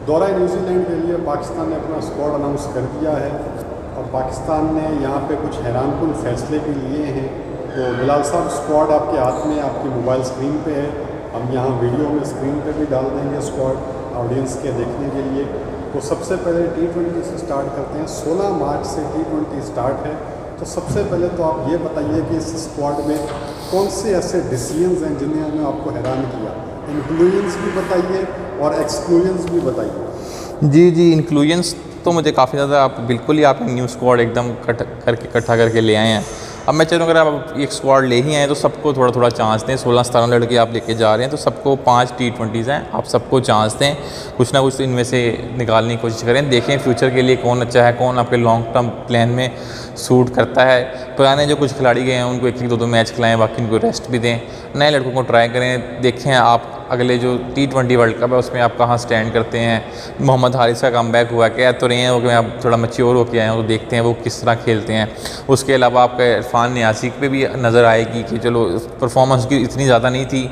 दौरा न्यूजीलैंड के लिए पाकिस्तान ने अपना स्क्वाड अनाउंस कर दिया है और पाकिस्तान ने यहाँ पे कुछ हैरानकुन फैसले भी लिए हैं। तो बिलाल साहब, स्क्वाड आपके हाथ में, आपकी मोबाइल स्क्रीन पे है। हम यहाँ वीडियो में स्क्रीन पे भी डाल देंगे स्क्वाड ऑडियंस के देखने के लिए। तो सबसे पहले T20 से स्टार्ट करते हैं। 16 मार्च से T20 स्टार्ट है। तो सबसे पहले तो आप ये बताइए कि इस स्क्वाड में कौन से ऐसे डिसीजंस हैं जिन्होंने आपको हैरान किया। इंक्लूजन्स भी बताइए और एक्सक्लूजन्स भी बताइए। जी, इंक्लूजन्स तो मुझे काफ़ी ज़्यादा, आप बिल्कुल ही आपने न्यू स्क्वाड एकदम इकट्ठा करके ले आए हैं। अब मैं चाहूँ अगर आप एक स्क्वाड ले ही आए तो सबको थोड़ा थोड़ा चांस दें। 16-17 लड़के आप लेके जा रहे हैं तो सबको 5 T20s हैं, आप सबको चांस दें। कुछ ना कुछ इनमें से निकालने की कोशिश करें। देखें फ्यूचर के लिए कौन अच्छा है, कौन आपके लॉन्ग टर्म प्लान में सूट करता है। पुराने जो कुछ खिलाड़ी गए हैं उनको 1-1, 2-2 मैच खिलाएं, बाकी उनको रेस्ट भी दें। नए लड़कों को ट्राई करें। देखें आप अगले जो T20 वर्ल्ड कप है उसमें आप कहाँ स्टैंड करते हैं। मोहम्मद हारिस का कमबैक हुआ, कह तो रहे हैं वो कि आप थोड़ा मैच्योर होकर आए हैं, तो देखते हैं वो किस तरह खेलते हैं। उसके अलावा आपका इरफान नियासी पे भी नज़र आएगी कि चलो परफॉर्मेंस की इतनी ज़्यादा नहीं थी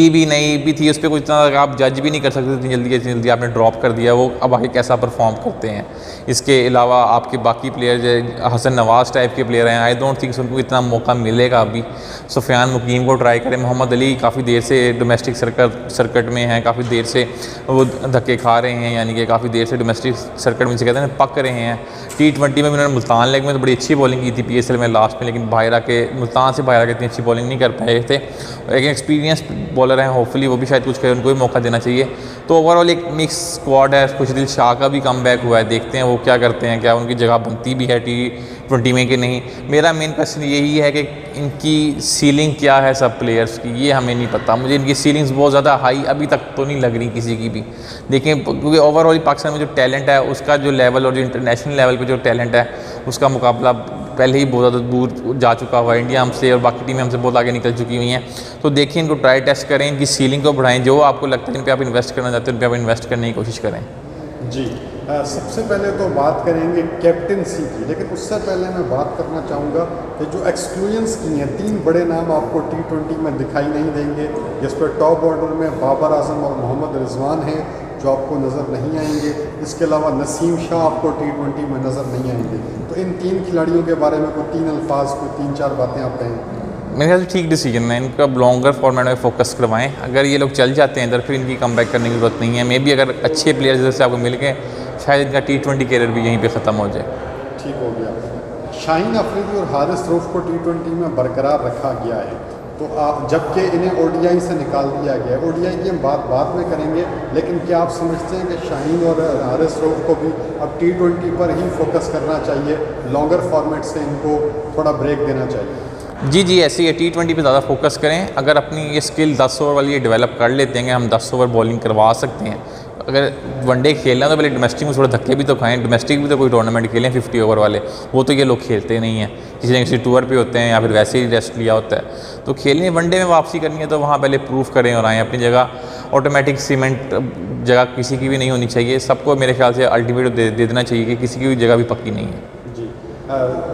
भी नहीं भी थी, उस पर कुछ इतना आप जज भी नहीं कर सकते इतनी जल्दी आपने ड्रॉप कर दिया। वो अब आगे कैसा परफॉर्म करते हैं। इसके अलावा आपके बाकी प्लेयर हसन नवाज़ टाइप के प्लेयर हैं, आई डोंट थिंक उनको इतना मौका मिलेगा अभी। सुफियान मुकीम को ट्राई करें। मोहम्मद अली काफ़ी देर से डोमेस्टिक सर्किट में हैं, काफ़ी देर से वो धक्के खा रहे हैं, यानी कि काफ़ी देर से डोमेस्टिक सर्किट में से कहते हैं पक रहे हैं। T20 में उन्होंने मुल्तान लेग में तो बड़ी अच्छी बॉलिंग की थी PSL में लास्ट में, लेकिन मुल्तान से बाहर के इतनी अच्छी बॉलिंग नहीं कर पाए थे। एक एक्सपीरियंस बॉलर हैं, होपफुली वो भी शायद कुछ करें, उनको भी मौका देना चाहिए। तो ओवरऑल एक मिक्स स्क्वाड है। खुशदिल शाह का भी कमबैक हुआ है, देखते हैं वो क्या करते हैं, क्या उनकी जगह बनती भी है T20 में कि नहीं। मेरा मेन क्वेश्चन यही है कि इनकी सीलिंग क्या है सब प्लेयर्स की, ये हमें नहीं पता। मुझे इनकी सीलिंग्स बहुत ज़्यादा हाई अभी तक तो नहीं लग रही किसी की भी। देखें क्योंकि ओवरऑल पाकिस्तान में जो टैलेंट है उसका जो लेवल और जो इंटरनेशनल लेवल पे जो टैलेंट है उसका मुकाबला पहले ही बहुत ज़्यादा दूर जा चुका हुआ है। इंडिया हमसे और बाकी टीमें हमसे बहुत आगे निकल चुकी हुई हैं। तो देखिए इनको ट्राई टेस्ट करें, इनकी सीलिंग को बढ़ाएं। जो आपको लगता है इन पर आप इन्वेस्ट करना चाहते हैं उन पर आप इन्वेस्ट करने की कोशिश करें। जी, सबसे पहले तो बात करेंगे कैप्टनसी की, लेकिन उससे पहले मैं बात करना चाहूँगा कि जो एक्सक्लूजन्स की हैं, 3 बड़े नाम आपको T20 में दिखाई नहीं देंगे, जिस पर टॉप ऑर्डर में बाबर आजम और मोहम्मद रिजवान हैं जो आपको नज़र नहीं आएंगे। इसके अलावा नसीम शाह आपको T20 में नज़र नहीं आएंगे। तो इन 3 खिलाड़ियों के बारे में कोई 3 अल्फाज, कोई 3-4 बातें आप कहें। मेरे ख्याल से ठीक डिसीजन है, इनका लॉन्गर फॉर्मेट में फोकस करवाएं। अगर ये लोग चल जाते हैं इधर फिर इनकी कमबैक करने की ज़रूरत नहीं है। मे बी अगर अच्छे प्लेयर जैसे आपको मिल गए शायद इनका T20 कैरियर भी यहीं पे ख़त्म हो जाए। ठीक हो गया। शाहीन अफरीदी और हारिस रऊफ को T20 में बरकरार रखा गया है, तो जबकि इन्हें ODI से निकाल दिया गया है। ODI की हम बात बाद में करेंगे, लेकिन क्या आप समझते हैं कि शाहीन और हारिस रऊफ को भी अब T20 पर ही फोकस करना चाहिए, लॉन्गर फॉर्मेट से इनको थोड़ा ब्रेक देना चाहिए। जी, ऐसे ही है। T20 पे ज़्यादा फोकस करें। अगर अपनी ये स्किल 10 ओवर वाली ये डेवलप कर लेते हैं कि हम 10 ओवर बॉलिंग करवा सकते हैं। अगर वनडे खेलना तो पहले डोमेस्टिक में थोड़े धक्के भी तो खाएं। डोमेस्टिक भी तो कोई टूर्नामेंट खेलें 50 ओवर वाले, वो तो ये लोग खेलते नहीं हैं। किसी न किसी टूर पे होते हैं या फिर वैसे ही रेस्ट लिया होता है। तो खेलें, वनडे में वापसी करनी है तो वहाँ पहले प्रूफ करें और आएँ अपनी जगह। ऑटोमेटिक सीमेंट जगह किसी की भी नहीं होनी चाहिए। सबको मेरे ख्याल से अल्टीमेट दे देना चाहिए कि किसी की भी जगह भी पक्की नहीं है। जी,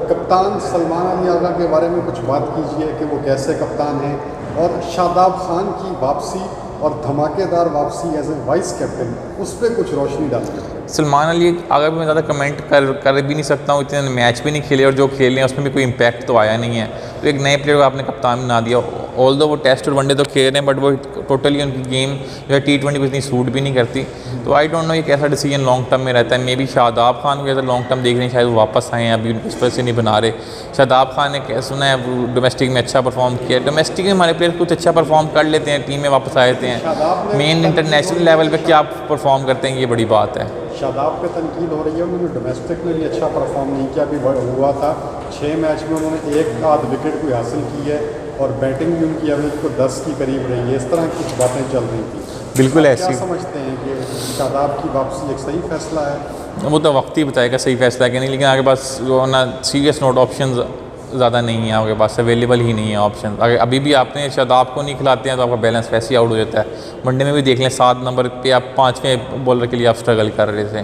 कप्तान सलमान अली आगा के बारे में कुछ बात कीजिए कि वो कैसे कप्तान हैं, और शादाब खान की वापसी और धमाकेदार वापसी एज ए वाइस कैप्टन, उस पर कुछ रोशनी डालते हैं। सलमान अली आगा भी मैं ज़्यादा कमेंट कर भी नहीं सकता हूँ, इतने मैच भी नहीं खेले और जो खेले हैं उसमें भी कोई इम्पैक्ट तो आया नहीं है। तो एक नए प्लेयर को आपने कप्तान बना दिया। ऑल्दो वो टेस्ट और वनडे तो खेल रहे हैं, बट वो टोटली उनकी गेम जो है T20 को इतनी सूट भी नहीं करती। तो आई डोंट नो ये कैसा डिसीजन लॉन्ग टर्म में रहता है। मे बी शादाब खान को ऐसा लॉन्ग टर्म देख रहे हैं, शायद वो वापस आए हैं, अभी उनको इस वजह से नहीं बना रहे। शादाब खान ने क्या सुना है डोमेस्टिक में अच्छा परफॉर्म किया। डोमेस्टिक में हमारे प्लेयर कुछ अच्छा परफॉर्म कर लेते हैं, टीम में वापस आ जाते हैं। मेन इंटरनेशनल लेवल पर क्या परफॉर्म करते हैं ये बड़ी बात है। शादाब पे तनकीद हो रही है, उन्होंने डोमेस्टिक में भी अच्छा परफॉर्म नहीं किया। अभी हुआ था 6 मैच में उन्होंने 1 आध विकेट कोई हासिल की है और बैटिंग भी उनकी अभी को 10 की करीब रही है। इस तरह की कुछ बातें चल रही थी। बिल्कुल ऐसी। क्या समझते हैं कि शादाब की वापसी एक सही फैसला है? वो तो वक्त ही बताएगा सही फैसला है कि नहीं, लेकिन आगे पास जो ना सीरियस नोट ऑप्शन ज़्यादा नहीं है आपके पास, अवेलेबल ही नहीं है ऑप्शन। अगर अभी भी आपने शादाब को नहीं खिलाते हैं तो आपका बैलेंस वैसे ही आउट हो जाता है। वनडे में भी देख लें 7 नंबर पे आप 5वें बॉलर के लिए आप स्ट्रगल कर रहे थे।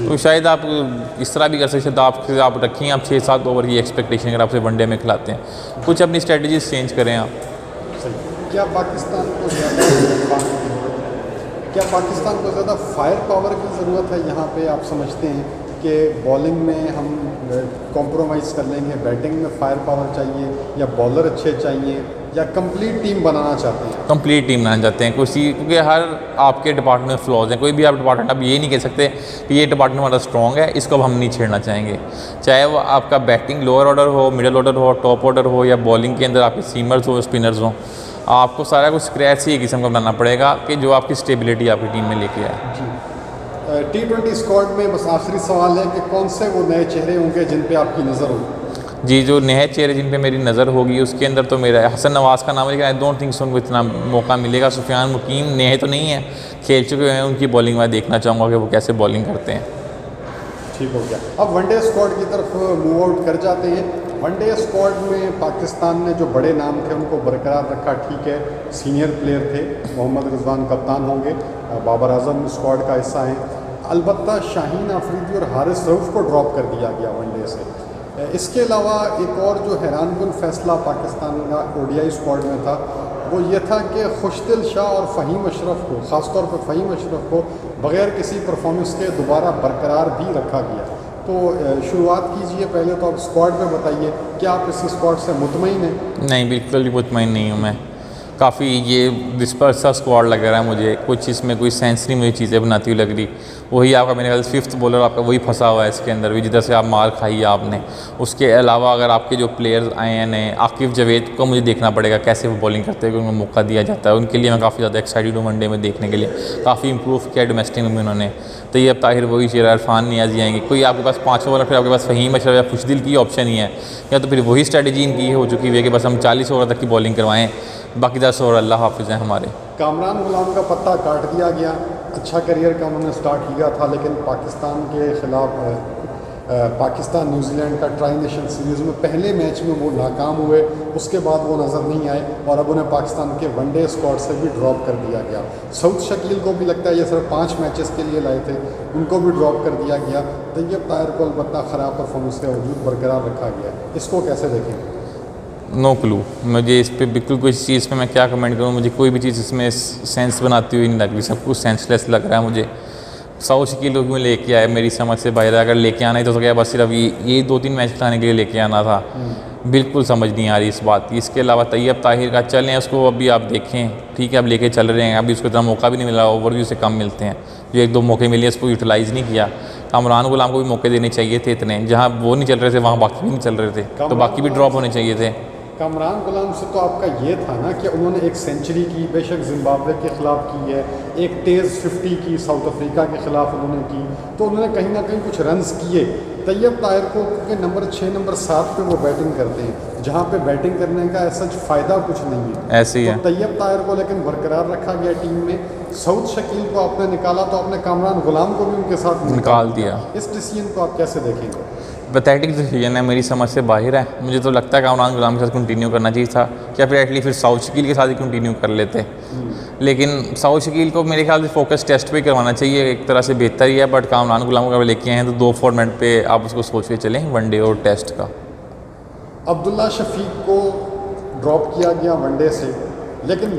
तो शायद आप इस तरह भी कर सकते थे, आप रखें आप 6-7 ओवर की एक्सपेक्टेशन अगर आपसे वनडे में खिलाते हैं। कुछ अपनी स्ट्रेटजीज चेंज करें आप। क्या पाकिस्तान को ज़्यादा क्या पाकिस्तान को ज़्यादा फायर पावर की ज़रूरत है यहाँ पे, आप समझते हैं कि बॉलिंग में हम कॉम्प्रोमाइज़ कर लेंगे, बैटिंग में फायर पावर चाहिए, या बॉलर अच्छे चाहिए, या कंप्लीट टीम बनाना चाहते हैं? कंप्लीट टीम बनाना चाहते हैं क्योंकि हर आपके डिपार्टमेंट में फ्लॉज हैं। कोई भी आप डिपार्टमेंट आप ये नहीं कह सकते कि ये डिपार्टमेंट हमारा स्ट्रॉन्ग है, इसको अब हम नहीं छेड़ना चाहेंगे। चाहे वो आपका बैटिंग लोअर ऑर्डर हो, मिडिल ऑर्डर हो, टॉप ऑर्डर हो, या बॉलिंग के अंदर आपके सीमर्स हो, स्पिनर्स हो, आपको सारा कुछ स्क्रैच से एक किस्म का बनाना पड़ेगा कि जो आपकी स्टेबिलिटी आपकी टीम में लेके आए। जी, T20 स्क्वाड में बस आखिरी सवाल है कि कौन से वो नए चेहरे होंगे जिन पे आपकी नज़र होगी? जी, जो नए चेहरे जिन पे मेरी नज़र होगी उसके अंदर तो मेरा हसन नवाज़ का नाम है, लेकिन आई डोंट थिंक सो उनको इतना मौका मिलेगा। सुफियान मुकीम नए तो नहीं है, खेल चुके हैं, उनकी बॉलिंग मैं देखना चाहूँगा कि वो कैसे बॉलिंग करते हैं। ठीक हो गया। अब वनडे स्क्वाड की तरफ मूव आउट कर जाते हैं। वनडे स्क्वाड में पाकिस्तान ने जो बड़े नाम थे उनको बरकरार रखा, ठीक है, सीनियर प्लेयर थे, मोहम्मद रिजवान कप्तान होंगे, बाबर आजम स्क्वाड का हिस्सा हैं। अलबत्ता शाहीन अफरीदी और हारिस रऊफ़ को ड्रॉप कर दिया गया वनडे से। इसके अलावा एक और जो हैरानकुन फैसला पाकिस्तान का ओडीआई स्क्वाड में था वो ये था कि खुशदिल शाह और फ़हीम अशरफ को, ख़ासतौर पर फ़हीम अशरफ को बग़ैर किसी परफॉर्मेंस के दोबारा बरकरार भी रखा गया। तो शुरुआत कीजिए, पहले तो आप स्क्वाड में बताइए, क्या आप इस स्क्वाड से मुतमईन हैं? नहीं, बिल्कुल भी मुतमईन नहीं हूँ मैं। काफ़ी ये डिस्पर्स सा स्क्वाड लग रहा है मुझे, कुछ इसमें कोई सेंस नहीं मुझे चीज़ें बनाती हुई लग रही। वही आपका मेरे ख्याल से 5th बॉलर आपका वही फंसा हुआ है इसके अंदर भी, जिधर से आप मार खाई है आपने। उसके अलावा अगर आपके जो प्लेयर्स आए हैं नए, आकिब जावेद को मुझे देखना पड़ेगा कैसे वो बॉलिंग करते हैं, उनको मौका दिया जाता है। उनके लिए मैं काफ़ी ज़्यादा एक्साइटेड हूँ वनडे में देखने के लिए। काफ़ी इंप्रूव किया डोमेस्टिक में उन्होंने। तैयब ताहिर वही चेहरा, इरफान नियाज़ी आएंगे, कोई आपके पास 5वां बॉलर, फिर आपके पास फ़हीम अशरफ या खुशदिल की ऑप्शन ही है, या तो फिर वही स्ट्रैटेजी इनकी हो चुकी है कि बस हम 40 ओवर तक की बॉलिंग करवाएँ, बाकी 10 ओवर अल्लाह हाफिज़ हैं हमारे। कामरान गुलाम का पत्ता काट दिया गया। अच्छा करियर का उन्होंने स्टार्ट किया था, लेकिन पाकिस्तान के ख़िलाफ़ पाकिस्तान न्यूजीलैंड का ट्राई नेशन सीरीज़ में पहले मैच में वो नाकाम हुए। उसके बाद वो नज़र नहीं आए और अब उन्हें पाकिस्तान के वनडे स्क्वाड से भी ड्रॉप कर दिया गया। सऊद शकील को भी लगता है ये सिर्फ 5 मैचेस के लिए लाए थे, उनको भी ड्रॉप कर दिया गया। तैयब ताहिर को अलबत्ता ख़राब परफॉर्मेंस के बावजूद बरकरार रखा गया। इसको कैसे देखें? नो क्लू, मुझे इस पे बिल्कुल कोई चीज़ पे मैं क्या कमेंट करूँ, मुझे कोई भी चीज़ इसमें सेंस बनाती हुई नहीं लग रही, सब कुछ सेंसलेस लग रहा है मुझे। सऊद शकील को क्यों लेके आए, मेरी समझ से बाहर। अगर लेके आना ही तो क्या बस सिर्फ ये 2-3 मैच खिलाने के लिए लेके आना था, बिल्कुल समझ नहीं आ रही इस बात की। इसके अलावा तैयब ताहिर का चलें, उसको अभी आप देखें, ठीक है, अब लेके चल रहे हैं, अभी उसको इतना मौका भी नहीं मिला, ओवरव्यू से कम मिलते हैं। जो 1-2 मौके मिले उसको यूटिलाइज़ नहीं किया। कामरान गुलाम को भी मौके देने चाहिए थे इतने, जहाँ वो नहीं चल रहे थे वहाँ बाकी भी नहीं चल रहे थे, तो बाकी भी ड्रॉप होने चाहिए थे। कामरान गुलाम से तो आपका ये था ना कि उन्होंने एक सेंचुरी की, बेशक जिम्बाब्वे के ख़िलाफ़ की है, एक तेज़ 50 की साउथ अफ्रीका के ख़िलाफ़ उन्होंने की, तो उन्होंने कहीं ना कहीं कुछ रन्स किए। तैयब ताहिर को क्योंकि नंबर 6 नंबर 7 पे वो बैटिंग करते हैं, जहाँ पे बैटिंग करने का ऐसा फ़ायदा कुछ नहीं है, ऐसे ही है। तो तैयब ताहिर को लेकिन बरकरार रखा गया टीम में। सऊद शकील को आपने निकाला तो आपने कामरान गुलाम को भी उनके साथ निकाल दिया। इस डिसीजन को आप कैसे देखेंगे? पैथेटिक डिसीजन है, मेरी समझ से बाहर है। मुझे तो लगता है कामरान गुलाम के साथ कंटिन्यू करना चाहिए था, क्या फिर एटलीस्ट फिर सऊद शकील के साथ ही कंटिन्यू कर लेते। लेकिन सऊद शकील को मेरे ख्याल से फोकस टेस्ट पे करवाना चाहिए, एक तरह से बेहतर ही है। बट कामरान गुलाम को अगर लेके आए हैं तो 2 फॉर्मेट पे आप उसको सोच के चलें, वनडे और टेस्ट का। अब्दुल्ला शफीक को ड्रॉप किया गया वनडे से, लेकिन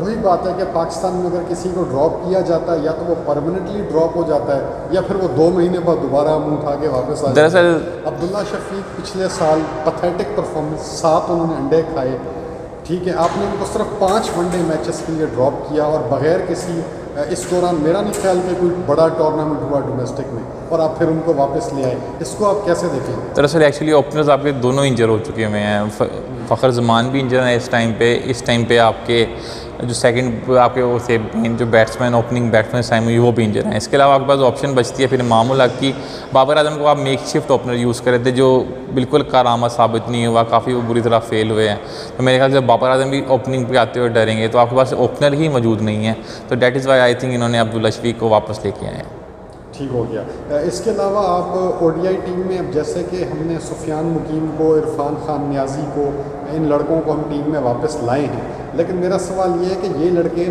वही बात है कि पाकिस्तान में अगर किसी को ड्रॉप किया जाता है या तो वो परमानेंटली ड्रॉप हो जाता है या फिर वो 2 महीने बाद दोबारा मुंह उठा के वापस आ जाता है। दरअसल अब्दुल्ला शफीक पिछले साल पैथेटिक परफॉर्मेंस, 7 उन्होंने अंडे खाए, ठीक है, आपने उनको सिर्फ 5 वनडे मैचेस के लिए ड्रॉप किया और बग़ैर किसी, इस दौरान मेरा नहीं ख्याल कि कोई बड़ा टूर्नामेंट हुआ डोमेस्टिक में, और आप फिर उनको वापस ले आए। इसको आप कैसे देखेंगे? दरअसल एक्चुअली ओपनर्स आपके दोनों इंजर हो चुके हुए हैं। फ़खर जमान भी इंजर है इस टाइम पे आपके जो सेकंड आपके वो थे जो बैट्समैन, ओपनिंग बैट्समैन साइम, वो भी इंजर हैं। इसके अलावा आपके पास ऑप्शन बचती है फिर मामूल हक की। बाबर आजम को आप मेकशिफ्ट ओपनर यूज़ कर रहे थे, जो बिल्कुल कारामद साबित नहीं हुआ, काफ़ी वो बुरी तरह फेल हुए हैं। तो मेरे ख्याल से बाबर आजम भी ओपनिंग पे आते हुए डरेंगे, तो आपके पास ओपनर ही मौजूद नहीं है। तो that is why I think इन्होंने अब्दुल्ला शफीक को वापस लेके आए हैं। ठीक हो गया। इसके अलावा आप ओडीआई टीम में, अब जैसे कि हमने सुफियान मुकीम को, इरफान खान नियाज़ी को, इन लड़कों को हम टीम में वापस लाए हैं, लेकिन मेरा सवाल ये है कि ये लड़के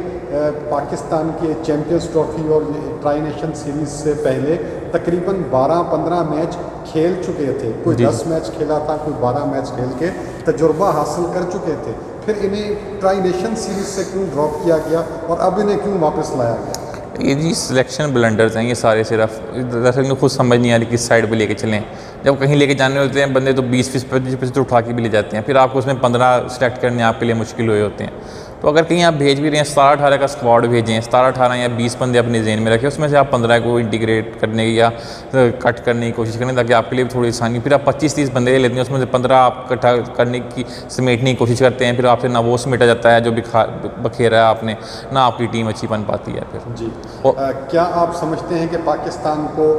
पाकिस्तान के चैम्पियंस ट्रॉफी और ट्राई नेशन सीरीज़ से पहले तकरीबन 12-15 मैच खेल चुके थे। कोई 10 मैच खेला था, कोई 12 मैच खेल के तजुर्बा हासिल कर चुके थे। फिर इन्हें ट्राई नेशन सीरीज़ से क्यों ड्रॉप किया गया और अब इन्हें क्यों वापस लाया गया? ये जी सिलेक्शन ब्लंडर्स हैं ये सारे, सिर्फ दरअसल इनको खुद समझ नहीं आ रही किस साइड पे लेके चलें। जब कहीं लेके जाने होते हैं बंदे तो 20-25% उठा के भी ले जाते हैं, फिर आपको उसमें 15 सेलेक्ट करने आपके लिए मुश्किल हुए होते हैं। तो अगर कहीं आप भेज भी रहे हैं 17-18 का स्क्वाड भेजें, 17-18 या 20 बंदे अपने ज़हन में रखें, उसमें से आप 15 को इंटीग्रेट करने की या कट करने की कोशिश करें ताकि आपके लिए भी थोड़ी आसानी। फिर आप 25-30 बंदे ले लेते हैं, उसमें से 15 आप इकट्ठा करने की समेटने की कोशिश करते हैं, फिर आपसे ना वो समेटा जाता है जो बखेरा है आपने, ना आपकी टीम अच्छी बन पाती है फिर जी। क्या आप समझते हैं कि पाकिस्तान को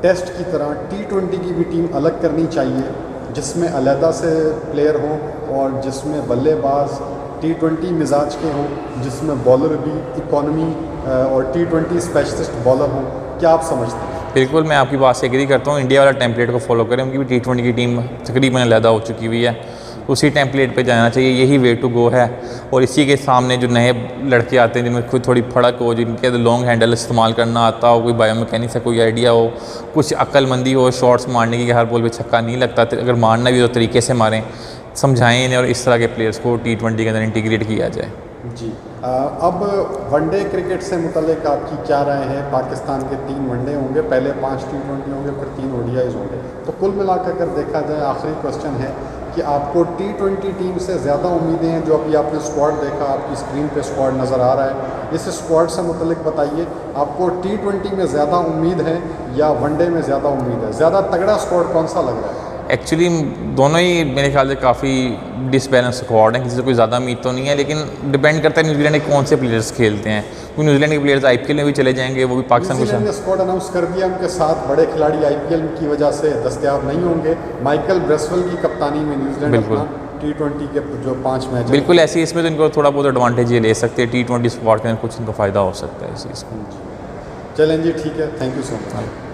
टेस्ट की तरह T20 की भी टीम अलग करनी चाहिए, जिसमें अलहदा से प्लेयर हों और जिसमें बल्लेबाज T20 मिजाज के हों, जिसमें बॉलर भी इकॉनमी और T20 स्पेशलिस्ट बॉलर हों? क्या आप समझते हैं? बिल्कुल, मैं आपकी बात से एग्री करता हूँ। इंडिया वाला टेम्पलेट को फॉलो करें, उनकी भी T20 की टीम तकरीबन अलहदा हो चुकी हुई है, उसी टेम्पलेट पे जाना चाहिए, यही वे टू गो है। और इसी के सामने जो नए लड़के आते हैं जिनमें खुद थोड़ी फड़क हो, जिनके लॉन्ग हैंडल इस्तेमाल करना आता हो, कोई बायोमैकेनिक्स से कोई आइडिया हो, कुछ अक्लमंदी हो शॉट्स मारने की, हर बॉल पे छक्का नहीं लगता, अगर मारना भी तो तरीके से मारें, समझाएं इन्हें और इस तरह के प्लेयर्स को T20 के अंदर इंटीग्रेट किया जाए। जी। अब वनडे क्रिकेट से मुतल्लिक आपकी क्या राय है? पाकिस्तान के 3 वनडे होंगे, पहले 5 T20 होंगे, फिर 3 ODIs होंगे। तो कुल मिलाकर अगर देखा जाए, आखिरी क्वेश्चन है कि आपको T20 टीम से ज़्यादा उम्मीदें हैं? जो अभी आपने स्क्वाड देखा, आपकी स्क्रीन पे स्क्वाड नज़र आ रहा है, इस स्क्वाड से मुतल्लिक बताइए, आपको T20 में ज़्यादा उम्मीद है या वनडे में ज़्यादा उम्मीद है? ज़्यादा तगड़ा स्क्वाड कौन सा लग रहा है? एक्चुअली दोनों ही मेरे ख्याल से काफ़ी डिसबैलेंस स्क्वाड हैं, किसी से कोई ज़्यादा उम्मीद तो नहीं है, लेकिन डिपेंड करता है न्यूजीलैंड के कौन से प्लेयर्स खेलते हैं। क्योंकि न्यूजीलैंड के प्लेयर्स IPL में भी चले जाएंगे, वो भी पाकिस्तान न्यूजीलैंड ने स्क्वाड अनाउंस कर दिया, उनके साथ बड़े खिलाड़ी IPL की वजह से दस्तयाब नहीं होंगे। माइकल ब्रेसवेल की कप्तानी में न्यूजीलैंड अपना T20 के जो 5 मैच बिल्कुल ऐसी, इसमें तो इनको थोड़ा बहुत एडवांटेज ये ले सकते हैं, T20 स्क्वाड के अंदर कुछ इनको फ़ायदा हो सकता है इस चीज़ को। चलें जी, ठीक है, थैंक यू सो मच।